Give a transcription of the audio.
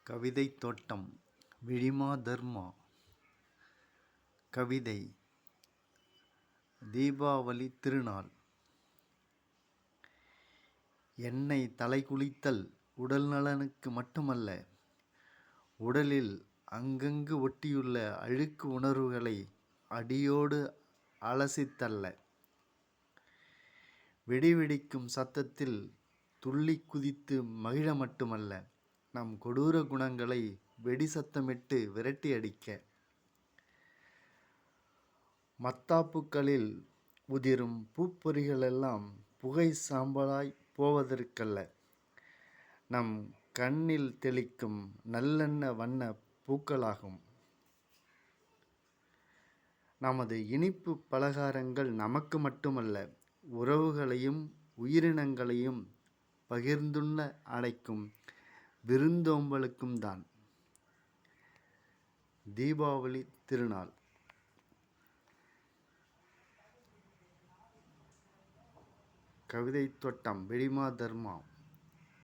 கவிதைத் தோட்டம் விழிமா தர்மா. கவிதை தீபாவளி திருநாள். எண்ணெய் தலைகுளித்தல் உடல் நலனுக்கு மட்டுமல்ல, உடலில் அங்கங்கு ஒட்டியுள்ள அழுக்கு உணர்வுகளை அடியோடு அலசித்தள்ள. வெடிவெடிக்கும் சத்தத்தில் துள்ளி குதித்து மகிழ மட்டுமல்ல, நம் கொடூர குணங்களை வெடி சத்தமிட்டு விரட்டி அடிக்க. மத்தாப்புகளில் உதிரும் பூப்பொறிகளெல்லாம் புகை சாம்பலாய் போவதற்கல்ல, நம் கண்ணில் தெளிக்கும் நல்லெண்ண வண்ண பூக்களாகும். நமது இனிப்பு பலகாரங்கள் நமக்கு மட்டுமல்ல, உறவுகளையும் உயிரினங்களையும் பகிர்ந்துண்ண அழைக்கும் விருந்தோம்பலுக்கும் தான். தீபாவளி திருநாள். கவிதைத் தோட்டம் விழிமா தர்மா.